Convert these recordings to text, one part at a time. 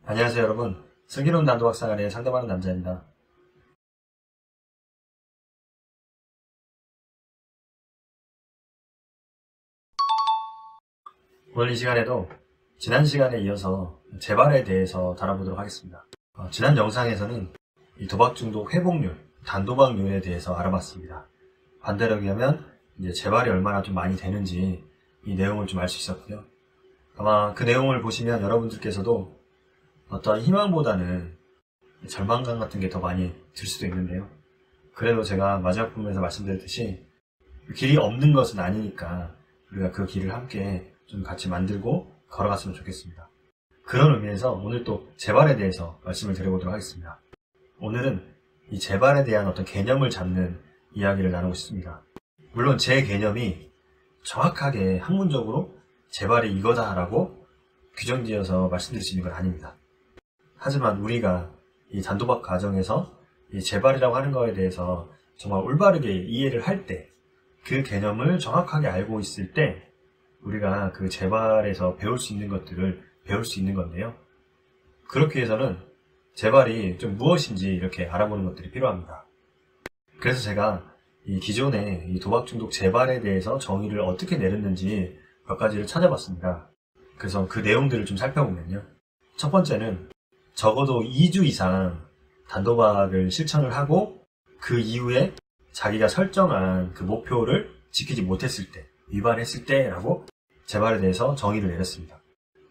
안녕하세요 여러분. 슬기로운 단도박사관의 상담하는 남자입니다. 오늘 이 시간에도 지난 시간에 이어서 재발에 대해서 다뤄보도록 하겠습니다. 지난 영상에서는 이 도박 중독 회복률, 단도박률에 대해서 알아봤습니다. 반대로 얘기하면 이제 재발이 얼마나 좀 많이 되는지 이 내용을 좀 알 수 있었고요. 아마 그 내용을 보시면 여러분들께서도 어떤 희망보다는 절망감 같은 게 더 많이 들 수도 있는데요. 그래도 제가 마지막 부분에서 말씀드렸듯이 길이 없는 것은 아니니까 우리가 그 길을 함께 좀 같이 만들고 걸어갔으면 좋겠습니다. 그런 의미에서 오늘 또 재발에 대해서 말씀을 드려보도록 하겠습니다. 오늘은 이 재발에 대한 어떤 개념을 잡는 이야기를 나누고 싶습니다. 물론 제 개념이 정확하게 학문적으로 재발이 이거다라고 규정지어서 말씀드릴 수 있는 건 아닙니다. 하지만 우리가 이 단도박 과정에서 이 재발이라고 하는 거에 대해서 정말 올바르게 이해를 할 때, 그 개념을 정확하게 알고 있을 때 우리가 그 재발에서 배울 수 있는 것들을 배울 수 있는 건데요. 그렇기 위해서는 재발이 좀 무엇인지 이렇게 알아보는 것들이 필요합니다. 그래서 제가 이 기존에 이 도박 중독 재발에 대해서 정의를 어떻게 내렸는지 몇 가지를 찾아봤습니다. 그래서 그 내용들을 좀 살펴보면요. 첫 번째는 적어도 2주 이상 단도박을 실천을 하고 그 이후에 자기가 설정한 그 목표를 지키지 못했을 때, 위반했을 때라고 재발에 대해서 정의를 내렸습니다.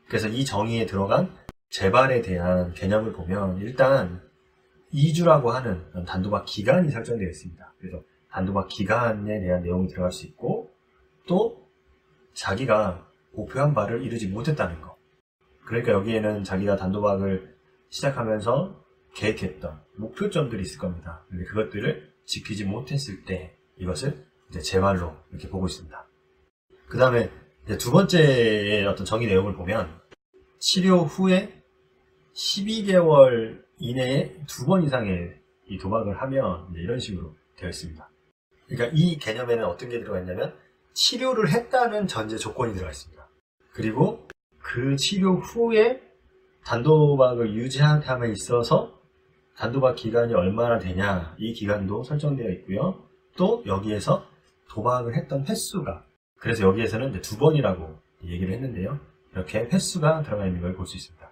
그래서 이 정의에 들어간 재발에 대한 개념을 보면 일단 2주라고 하는 단도박 기간이 설정되어 있습니다. 그래서 단도박 기간에 대한 내용이 들어갈 수 있고, 또 자기가 목표한 바를 이루지 못했다는 거. 그러니까 여기에는 자기가 단도박을 시작하면서 계획했던 목표점들이 있을 겁니다. 근데 그것들을 지키지 못했을 때 이것을 이제 재발로 이렇게 보고 있습니다. 그 다음에 두 번째의 어떤 정의 내용을 보면 치료 후에 12개월 이내에 2번 이상의 이 도박을 하면 이런 식으로 되어 있습니다. 그러니까 이 개념에는 어떤 게 들어가 있냐면 치료를 했다는 전제 조건이 들어가 있습니다. 그리고 그 치료 후에 단도박을 유지함에 있어서 단도박 기간이 얼마나 되냐, 이 기간도 설정되어 있고요. 또 여기에서 도박을 했던 횟수가, 그래서 여기에서는 이제 2번이라고 얘기를 했는데요. 이렇게 횟수가 들어가 있는 걸 볼 수 있습니다.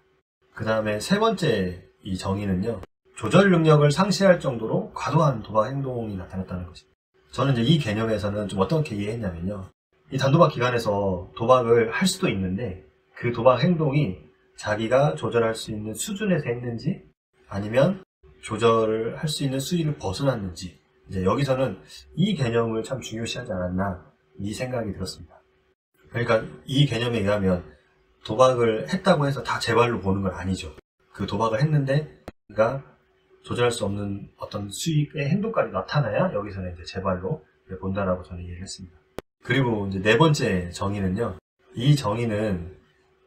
그 다음에 세 번째 이 정의는요, 조절 능력을 상실할 정도로 과도한 도박 행동이 나타났다는 것입니다. 저는 이제 이 개념에서는 좀 어떻게 이해했냐면요, 이 단도박 기간에서 도박을 할 수도 있는데 그 도박 행동이 자기가 조절할 수 있는 수준에서 했는지 아니면 조절을 할 수 있는 수위를 벗어났는지, 이제 여기서는 이 개념을 참 중요시하지 않았나, 이 생각이 들었습니다. 그러니까 이 개념에 의하면 도박을 했다고 해서 다 재발로 보는 건 아니죠. 그 도박을 했는데 그가 조절할 수 없는 어떤 수익의 행동까지 나타나야 여기서는 이제 재발로 본다라고 저는 이해를 했습니다. 그리고 이제 네 번째 정의는요, 이 정의는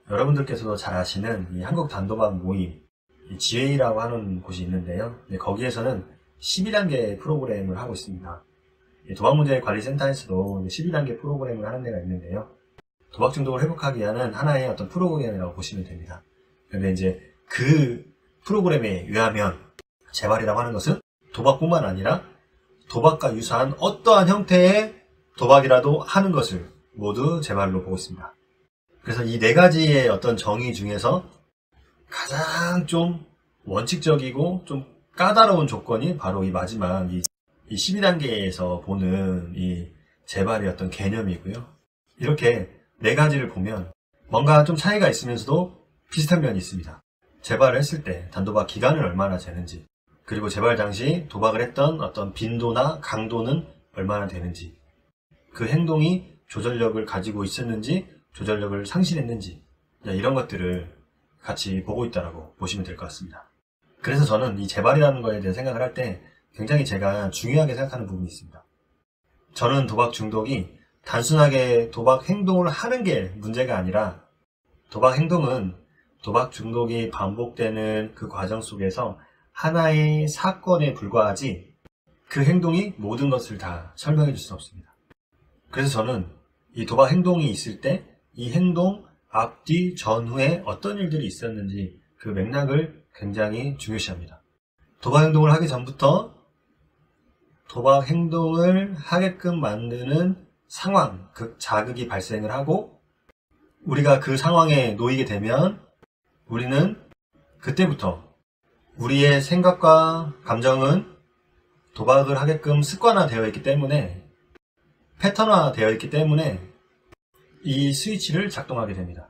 여러분들께서도 잘 아시는 이 한국 단도박 모임, 이 GA라고 하는 곳이 있는데요. 거기에서는 12단계 프로그램을 하고 있습니다. 도박문제관리센터에서도 12단계 프로그램을 하는 데가 있는데요. 도박 중독을 회복하기 위한 하나의 어떤 프로그램이라고 보시면 됩니다. 그런데 이제 그 프로그램에 의하면 재발이라고 하는 것은 도박뿐만 아니라 도박과 유사한 어떠한 형태의 도박이라도 하는 것을 모두 재발로 보고 있습니다. 그래서 이 네 가지의 어떤 정의 중에서 가장 좀 원칙적이고 좀 까다로운 조건이 바로 이 마지막 이 12단계에서 보는 이 재발의 어떤 개념이고요. 이렇게 네 가지를 보면 뭔가 좀 차이가 있으면서도 비슷한 면이 있습니다. 재발을 했을 때 단도박 기간을 얼마나 재는지, 그리고 재발 당시 도박을 했던 어떤 빈도나 강도는 얼마나 되는지, 그 행동이 조절력을 가지고 있었는지 조절력을 상실했는지, 이런 것들을 같이 보고 있다고 보시면 될 것 같습니다. 그래서 저는 이 재발이라는 거에 대해 생각을 할 때 굉장히 제가 중요하게 생각하는 부분이 있습니다. 저는 도박 중독이 단순하게 도박 행동을 하는 게 문제가 아니라, 도박 행동은 도박 중독이 반복되는 그 과정 속에서 하나의 사건에 불과하지 그 행동이 모든 것을 다 설명해 줄 수는 없습니다. 그래서 저는 이 도박 행동이 있을 때 이 행동 앞뒤 전후에 어떤 일들이 있었는지 그 맥락을 굉장히 중요시합니다. 도박 행동을 하기 전부터 도박 행동을 하게끔 만드는 상황, 자극이 발생을 하고 우리가 그 상황에 놓이게 되면 우리는 그때부터 우리의 생각과 감정은 도박을 하게끔 습관화되어 있기 때문에 패턴화되어 있기 때문에 이 스위치를 작동하게 됩니다.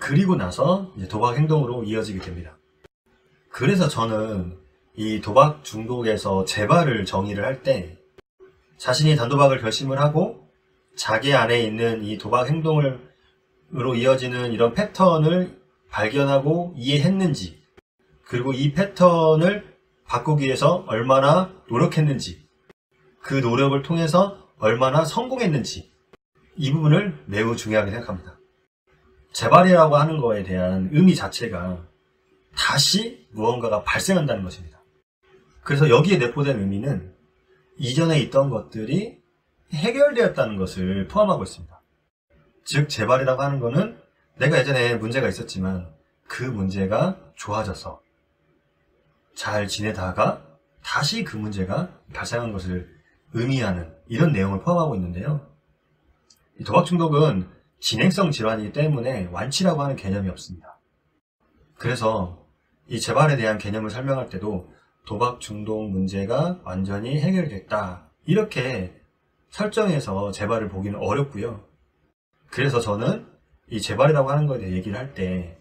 그리고 나서 이제 도박 행동으로 이어지게 됩니다. 그래서 저는 이 도박 중독에서 재발을 정의를 할 때 자신이 단도박을 결심을 하고 자기 안에 있는 이 도박 행동으로 이어지는 이런 패턴을 발견하고 이해했는지, 그리고 이 패턴을 바꾸기 위해서 얼마나 노력했는지, 그 노력을 통해서 얼마나 성공했는지, 이 부분을 매우 중요하게 생각합니다. 재발이라고 하는 거에 대한 의미 자체가 다시 무언가가 발생한다는 것입니다. 그래서 여기에 내포된 의미는 이전에 있던 것들이 해결되었다는 것을 포함하고 있습니다. 즉 재발이라고 하는 것은 내가 예전에 문제가 있었지만 그 문제가 좋아져서 잘 지내다가 다시 그 문제가 발생한 것을 의미하는 이런 내용을 포함하고 있는데요. 이 도박 중독은 진행성 질환이기 때문에 완치라고 하는 개념이 없습니다. 그래서 이 재발에 대한 개념을 설명할 때도 도박 중독 문제가 완전히 해결됐다 이렇게 설정해서 재발을 보기는 어렵고요. 그래서 저는 이 재발이라고 하는 것에 대해 얘기를 할 때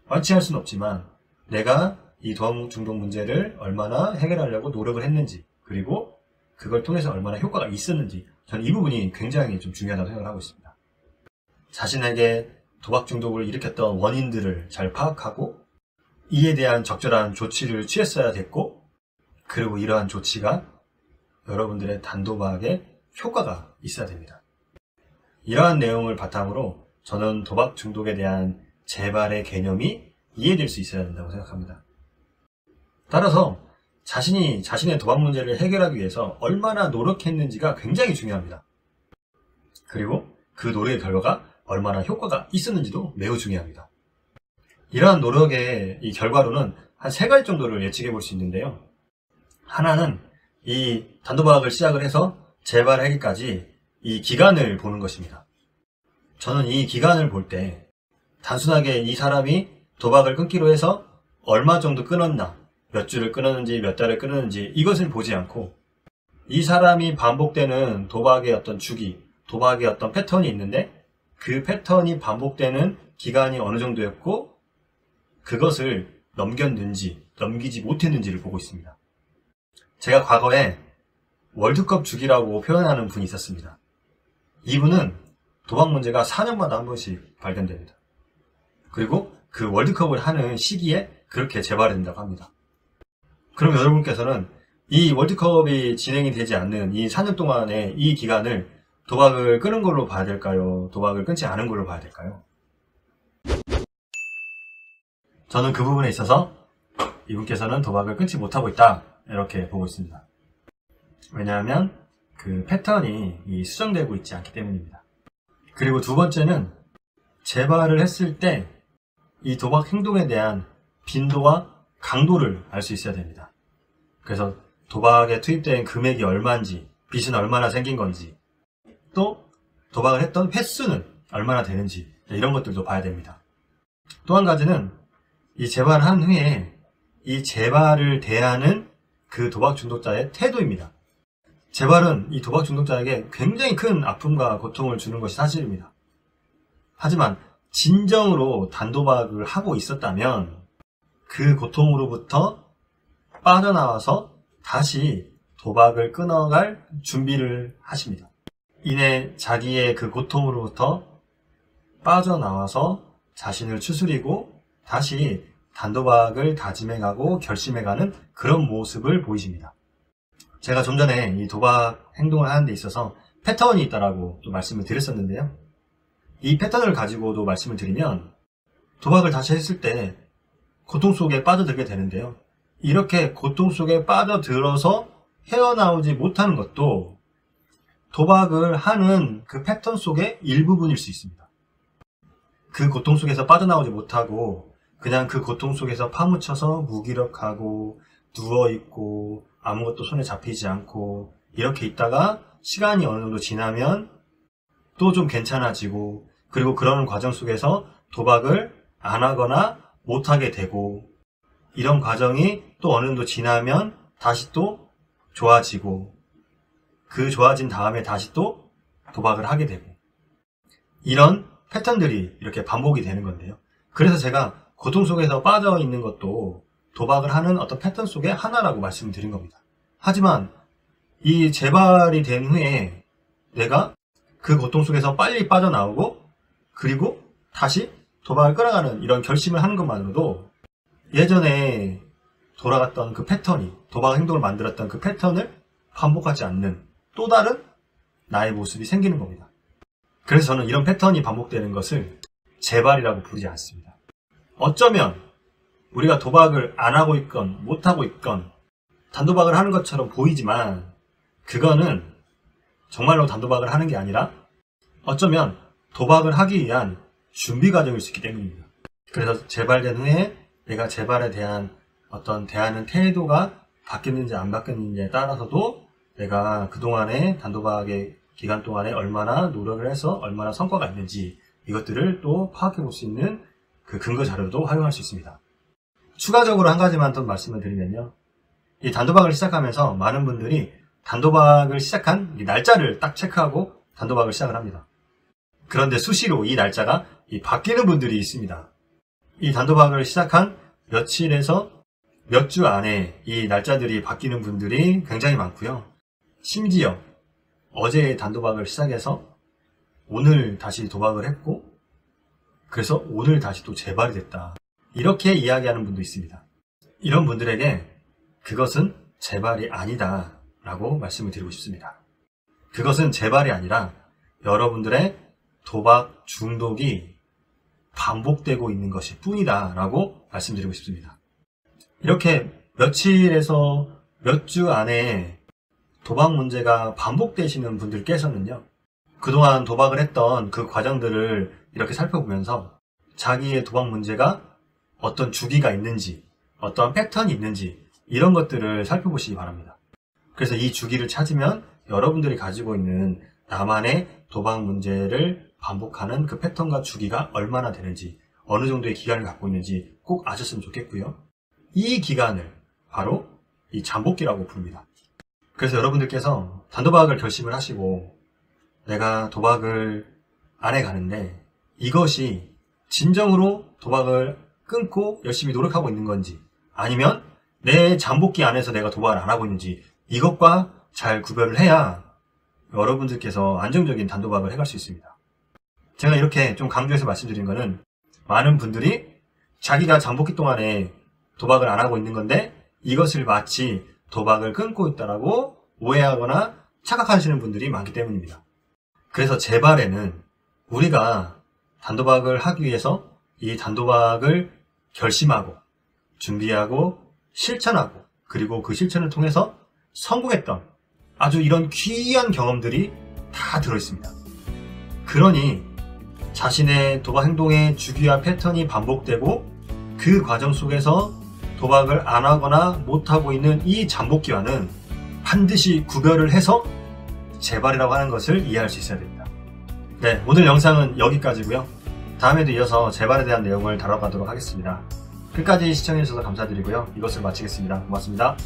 완치할 수는 없지만 내가 이 도박 중독 문제를 얼마나 해결하려고 노력을 했는지, 그리고 그걸 통해서 얼마나 효과가 있었는지, 저는 이 부분이 굉장히 좀 중요하다고 생각을 하고 있습니다. 자신에게 도박 중독을 일으켰던 원인들을 잘 파악하고 이에 대한 적절한 조치를 취했어야 됐고, 그리고 이러한 조치가 여러분들의 단도박에 효과가 있어야 됩니다. 이러한 내용을 바탕으로 저는 도박 중독에 대한 재발의 개념이 이해될 수 있어야 된다고 생각합니다. 따라서 자신이 자신의 도박 문제를 해결하기 위해서 얼마나 노력했는지가 굉장히 중요합니다. 그리고 그 노력의 결과가 얼마나 효과가 있었는지도 매우 중요합니다. 이러한 노력의 이 결과로는 한 3가지 정도를 예측해 볼 수 있는데요. 하나는 이 단도박을 시작을 해서 재발하기까지 이 기간을 보는 것입니다. 저는 이 기간을 볼 때 단순하게 이 사람이 도박을 끊기로 해서 얼마 정도 끊었나, 몇 주를 끊었는지 몇 달을 끊었는지 이것을 보지 않고 이 사람이 반복되는 도박의 어떤 주기, 도박의 어떤 패턴이 있는데 그 패턴이 반복되는 기간이 어느 정도였고 그것을 넘겼는지 넘기지 못했는지를 보고 있습니다. 제가 과거에 월드컵 주기라고 표현하는 분이 있었습니다. 이분은 도박 문제가 4년마다 한 번씩 발견됩니다. 그리고 그 월드컵을 하는 시기에 그렇게 재발이 된다고 합니다. 그럼 여러분께서는 이 월드컵이 진행이 되지 않는 이 4년 동안의 이 기간을 도박을 끊은 걸로 봐야 될까요? 도박을 끊지 않은 걸로 봐야 될까요? 저는 그 부분에 있어서 이분께서는 도박을 끊지 못하고 있다 이렇게 보고 있습니다. 왜냐하면 그 패턴이 수정되고 있지 않기 때문입니다. 그리고 두 번째는 재발을 했을 때 이 도박 행동에 대한 빈도와 강도를 알 수 있어야 됩니다. 그래서 도박에 투입된 금액이 얼마인지, 빚은 얼마나 생긴 건지, 또 도박을 했던 횟수는 얼마나 되는지 이런 것들도 봐야 됩니다. 또 한 가지는 이 재발한 후에 이 재발을 대하는 그 도박 중독자의 태도입니다. 재발은 이 도박 중독자에게 굉장히 큰 아픔과 고통을 주는 것이 사실입니다. 하지만 진정으로 단도박을 하고 있었다면 그 고통으로부터 빠져나와서 다시 도박을 끊어갈 준비를 하십니다. 이내 자기의 그 고통으로부터 빠져나와서 자신을 추스리고 다시 단도박을 다짐해가고 결심해가는 그런 모습을 보이십니다. 제가 좀 전에 이 도박 행동을 하는 데 있어서 패턴이 있다라고 또 말씀을 드렸었는데요. 이 패턴을 가지고도 말씀을 드리면 도박을 다시 했을 때 고통 속에 빠져들게 되는데요. 이렇게 고통 속에 빠져들어서 헤어나오지 못하는 것도 도박을 하는 그 패턴 속의 일부분일 수 있습니다. 그 고통 속에서 빠져나오지 못하고 그냥 그 고통 속에서 파묻혀서 무기력하고 누워있고 아무것도 손에 잡히지 않고 이렇게 있다가 시간이 어느 정도 지나면 또 좀 괜찮아지고, 그리고 그런 과정 속에서 도박을 안 하거나 못하게 되고, 이런 과정이 또 어느 정도 지나면 다시 또 좋아지고, 그 좋아진 다음에 다시 또 도박을 하게 되고, 이런 패턴들이 이렇게 반복이 되는 건데요. 그래서 제가 고통 속에서 빠져 있는 것도 도박을 하는 어떤 패턴 속의 하나라고 말씀을 드린 겁니다. 하지만 이 재발이 된 후에 내가 그 고통 속에서 빨리 빠져나오고, 그리고 다시 도박을 끌어가는 이런 결심을 하는 것만으로도 예전에 돌아갔던 그 패턴이, 도박 행동을 만들었던 그 패턴을 반복하지 않는 또 다른 나의 모습이 생기는 겁니다. 그래서 저는 이런 패턴이 반복되는 것을 재발이라고 부르지 않습니다. 어쩌면 우리가 도박을 안 하고 있건 못하고 있건 단도박을 하는 것처럼 보이지만, 그거는 정말로 단도박을 하는 게 아니라 어쩌면 도박을 하기 위한 준비 과정일 수 있기 때문입니다. 그래서 재발된 후에 내가 재발에 대한 어떤 대하는 태도가 바뀌었는지 안 바뀌었는지에 따라서도 내가 그동안의 단도박의 기간 동안에 얼마나 노력을 해서 얼마나 성과가 있는지, 이것들을 또 파악해 볼 수 있는 그 근거 자료도 활용할 수 있습니다. 추가적으로 한 가지만 더 말씀을 드리면요. 이 단도박을 시작하면서 많은 분들이 단도박을 시작한 이 날짜를 딱 체크하고 단도박을 시작을 합니다. 그런데 수시로 이 날짜가 바뀌는 분들이 있습니다. 이 단도박을 시작한 며칠에서 몇 주 안에 이 날짜들이 바뀌는 분들이 굉장히 많고요. 심지어 어제 단도박을 시작해서 오늘 다시 도박을 했고, 그래서 오늘 다시 또 재발이 됐다, 이렇게 이야기하는 분도 있습니다. 이런 분들에게 그것은 재발이 아니다 라고 말씀을 드리고 싶습니다. 그것은 재발이 아니라 여러분들의 도박 중독이 반복되고 있는 것일 뿐이다 라고 말씀드리고 싶습니다. 이렇게 며칠에서 몇 주 안에 도박 문제가 반복되시는 분들께서는요, 그동안 도박을 했던 그 과정들을 이렇게 살펴보면서 자기의 도박 문제가 어떤 주기가 있는지, 어떤 패턴이 있는지, 이런 것들을 살펴보시기 바랍니다. 그래서 이 주기를 찾으면 여러분들이 가지고 있는 나만의 도박 문제를 반복하는 그 패턴과 주기가 얼마나 되는지, 어느 정도의 기간을 갖고 있는지 꼭 아셨으면 좋겠고요. 이 기간을 바로 이 잠복기라고 부릅니다. 그래서 여러분들께서 단도박을 결심을 하시고 내가 도박을 안 해가는데 이것이 진정으로 도박을 끊고 열심히 노력하고 있는 건지, 아니면 내 잠복기 안에서 내가 도박을 안 하고 있는지, 이것과 잘 구별을 해야 여러분들께서 안정적인 단도박을 해갈 수 있습니다. 제가 이렇게 좀 강조해서 말씀드린 거는, 많은 분들이 자기가 잠복기 동안에 도박을 안 하고 있는 건데 이것을 마치 도박을 끊고 있다라고 오해하거나 착각하시는 분들이 많기 때문입니다. 그래서 재발에는 우리가 단도박을 하기 위해서 이 단도박을 결심하고 준비하고 실천하고, 그리고 그 실천을 통해서 성공했던 아주 이런 귀한 경험들이 다 들어있습니다. 그러니 자신의 도박 행동의 주기와 패턴이 반복되고 그 과정 속에서 도박을 안 하거나 못하고 있는 이 잠복기와는 반드시 구별을 해서 재발이라고 하는 것을 이해할 수 있어야 됩니다. 네, 오늘 영상은 여기까지고요. 다음에도 이어서 재발에 대한 내용을 다뤄가도록 하겠습니다. 끝까지 시청해주셔서 감사드리고요. 이것을 마치겠습니다. 고맙습니다.